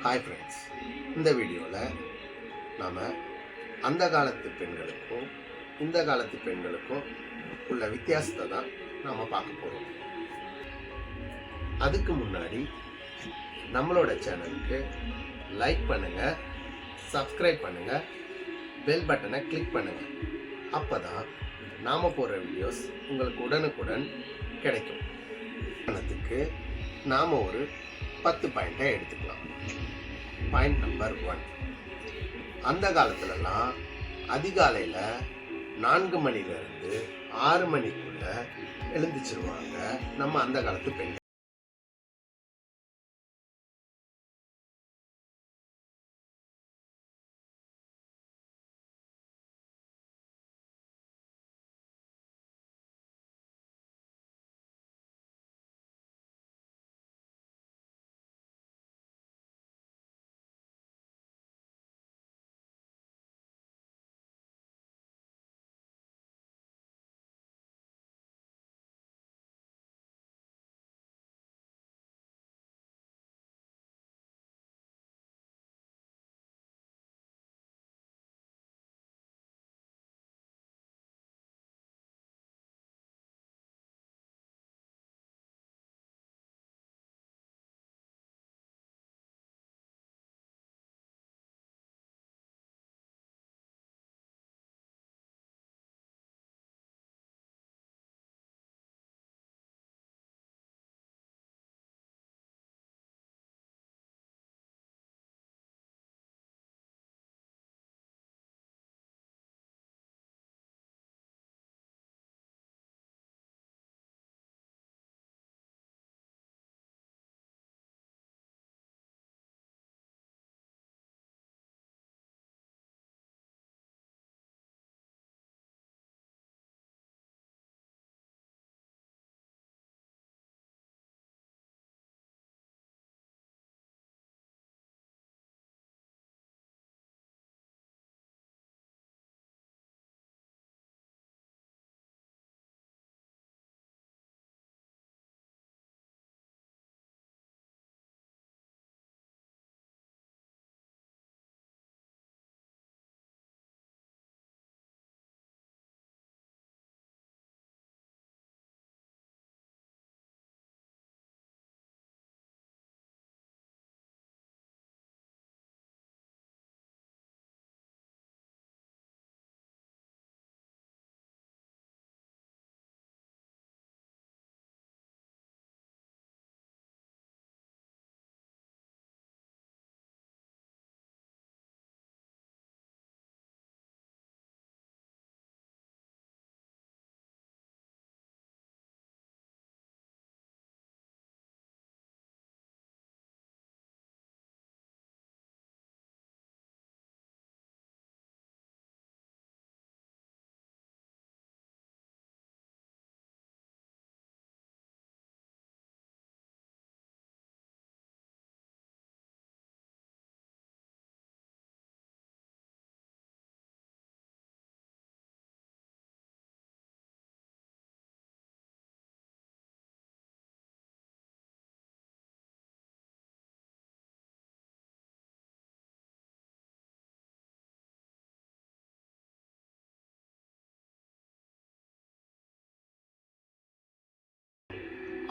Hi friends, இந்த வீடியோவில் நாம் அந்த காலத்து பெண்களுக்கும் இந்த காலத்து பெண்களுக்கும் உள்ள வித்தியாசத்தை தான் நாம் பார்க்க போகிறோம். அதுக்கு முன்னாடி நம்மளோட சேனலுக்கு லைக் பண்ணுங்கள், சப்ஸ்கிரைப் பண்ணுங்கள், பெல் பட்டனை கிளிக் பண்ணுங்கள். அப்போ தான் நாம் போடுற வீடியோஸ் உங்களுக்கு உடனுக்குடன் கிடைக்கும். உதாரணத்துக்கு நாம் ஒரு 10 பாயிண்ட்டை எடுத்துக்கலாம். பாயிண்ட் நம்பர் 1, அந்த காலத்துலலாம் அதிகாலையில் 4 மணிலேருந்து 6 மணிக்குள்ள எழுந்திரிச்சிருவாங்க நம்ம அந்த காலத்து பெண்கள்.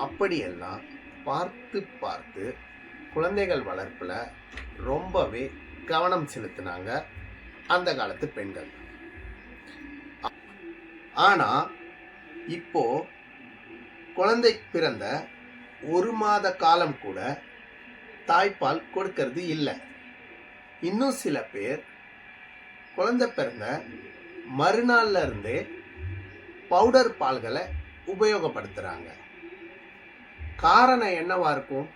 அப்படியெல்லாம் பார்த்து பார்த்து குழந்தைகள் வளர்ப்பில் ரொம்பவே கவனம் செலுத்தினாங்க அந்த காலத்து பெண்கள். ஆனால் இப்போ குழந்தை பிறந்த 1 மாத காலம் கூட தாய்ப்பால் கொடுக்கறது இல்லை. இன்னும் சில பேர் குழந்தை பிறந்த மறுநாள்ல இருந்தே பவுடர் பால்களை உபயோகப்படுத்துகிறாங்க. காரணம் என்னவா இருக்கும்?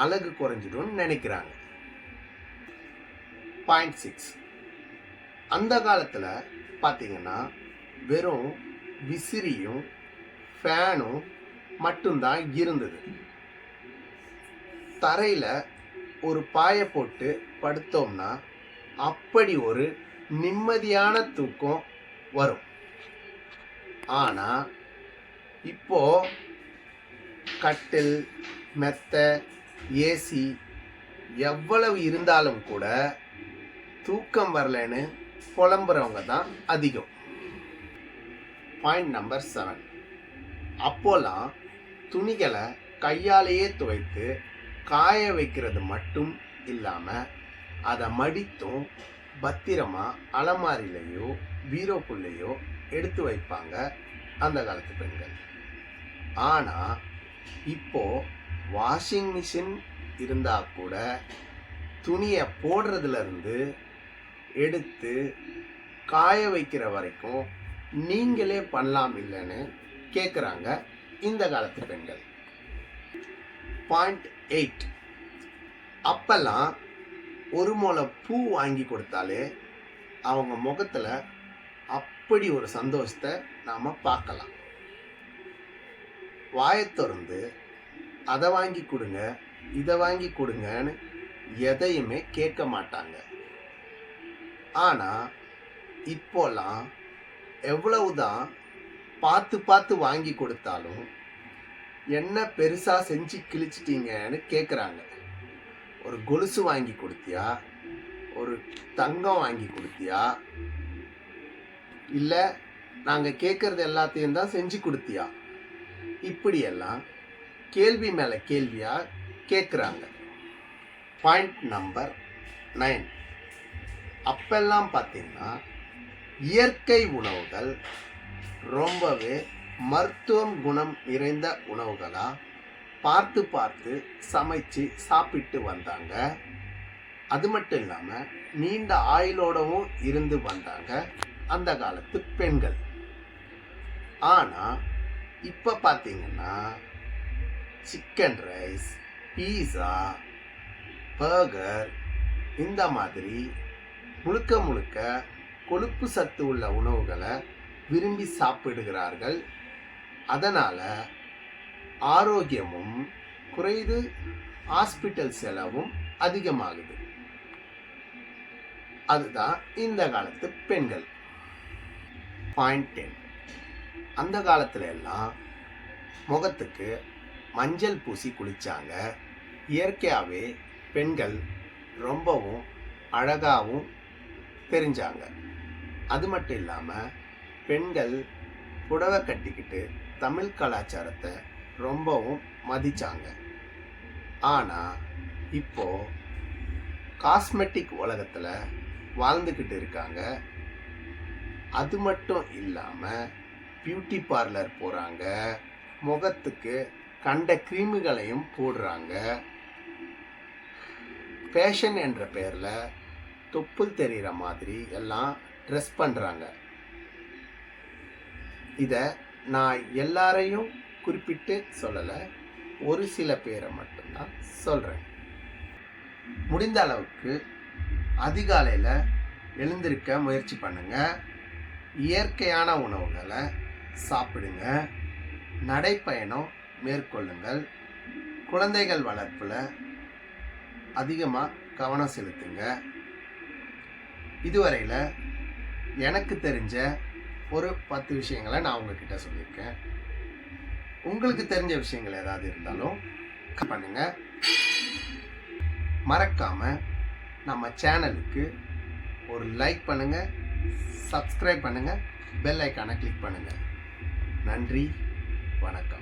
அழகு குறைஞ்சிடும் நினைக்கிறாங்க. பாயிண்ட் 6, அந்த காலத்தில் பார்த்தீங்கன்னா வெறும் விசிறியும் ஃபேனும் மட்டும்தான் இருந்தது. தரையில் ஒரு பாயை போட்டு படுத்தோம்னா அப்படி ஒரு நிம்மதியான தூக்கம் வரும். ஆனால் இப்போ கட்டில், மெத்தை, ஏசி எவ்வளவு இருந்தாலும் கூட தூக்கம் வரலன்னு புலம்புறவங்க தான் அதிகம். பாயிண்ட் நம்பர் 7, அப்போலாம் துணிகளை கையாலேயே துவைத்து காய வைக்கிறது மட்டும் இல்லாமல் அதை மடித்தும் பத்திரமா அலமாரிலையோ பீரோக்குள்ளேயோ எடுத்து வைப்பாங்க அந்த காலத்து பெண்கள். ஆனால் இப்போ வாஷிங் மிஷின் இருந்தால் கூட துணியை போடுறதுலேருந்து எடுத்து காய வைக்கிற வரைக்கும் நீங்களே பண்ணலாம் இல்லைன்னு கேட்குறாங்க இந்த காலத்து பெண்கள். பாயிண்ட் 8, அப்பெல்லாம் ஒரு முளை பூ வாங்கி கொடுத்தாலே அவங்க முகத்தில் அப்படி ஒரு சந்தோஷத்தை நாம் பார்க்கலாம். வாயை திறந்து அதை வாங்கி கொடுங்க இதை வாங்கி கொடுங்கன்னு எதையுமே கேட்க மாட்டாங்க. ஆனால் இப்போலாம் எவ்வளவுதான் பார்த்து பார்த்து வாங்கி கொடுத்தாலும் என்ன பெருசாக செஞ்சு கிழிச்சிட்டீங்கன்னு கேட்குறாங்க. ஒரு கொலுசு வாங்கி கொடுத்தியா, ஒரு தங்கம் வாங்கி கொடுத்தியா, இல்லை நாங்கள் கேட்குறது எல்லாத்தையும் தான் செஞ்சு கொடுத்தியா, இப்படியெல்லாம் கேள்வி மேலே கேள்வியாக கேட்குறாங்க. பாயிண்ட் நம்பர் 9, அப்பெல்லாம் பார்த்தீங்கன்னா இயற்கை உணவுகள் ரொம்பவே மருத்துவம் குணம் நிறைந்த உணவுகளாக பார்த்து பார்த்து சமைச்சு சாப்பிட்டு வந்தாங்க. அது மட்டும் இல்லாமல் நீண்ட ஆயுளோடவும் இருந்து வந்தாங்க அந்த காலத்து பெண்கள். ஆனால் இப்போ பார்த்தீங்கன்னா சிக்கன் ரைஸ், பீஸா, பர்கர் இந்த மாதிரி முழுக்க முழுக்க கொழுப்பு சத்து உள்ள உணவுகளை விரும்பி சாப்பிடுகிறார்கள். அதனால் ஆரோக்கியமும் குறைந்து ஹாஸ்பிட்டல் செலவும் அதிகமாகுது. அதுதான் இந்த காலத்து பெண்கள். பாயிண்ட் 10, அந்த காலத்துல எல்லாம் முகத்துக்கு மஞ்சள் பூசி குளிச்சாங்க. இயற்கையாகவே பெண்கள் ரொம்பவும் அழகாகவும் தெரிஞ்சாங்க. அது மட்டும் இல்லாமல் பெண்கள் புடவை கட்டிக்கிட்டு தமிழ் கலாச்சாரத்தை ரொம்பவும் மதிச்சாங்க. ஆனால் இப்போ காஸ்மெட்டிக் உலகத்தில் வாழ்ந்துக்கிட்டு இருக்காங்க. அது மட்டும் இல்லாமல் பியூட்டி பார்லர் போகிறாங்க, முகத்துக்கு கண்ட கிரீமுகளையும் போடுறாங்க. ஃபேஷன் என்ற பெயரில் தொப்புள் தெரிகிற மாதிரி எல்லாம் ட்ரெஸ் பண்ணுறாங்க. இதை நான் எல்லாரையும் குறிப்பிட்டு சொல்லலை, ஒரு சில பேரை மட்டும்தான் சொல்கிறேன். முடிந்த அளவுக்கு அதிகாலையில் எழுந்திருக்க முயற்சி பண்ணுங்க, இயற்கையான உணவுகளை சாப்பிடுங்க, நடைப்பயணம் மேற்கொள்ளுங்கள், குழந்தைகள் வளர்ப்பில் அதிகமாக கவனம் செலுத்துங்க. இதுவரையில் எனக்கு தெரிஞ்ச ஒரு 10 விஷயங்களை நான் உங்ககிட்ட சொல்லியிருக்கேன். உங்களுக்கு தெரிஞ்ச விஷயங்கள் ஏதாவது இருந்தாலும் பண்ணுங்க. மறக்காமல் நம்ம சேனலுக்கு ஒரு லைக் பண்ணுங்கள், சப்ஸ்கிரைப் பண்ணுங்கள், பெல் ஐக்கானை கிளிக் பண்ணுங்கள். நன்றி, வணக்கம்.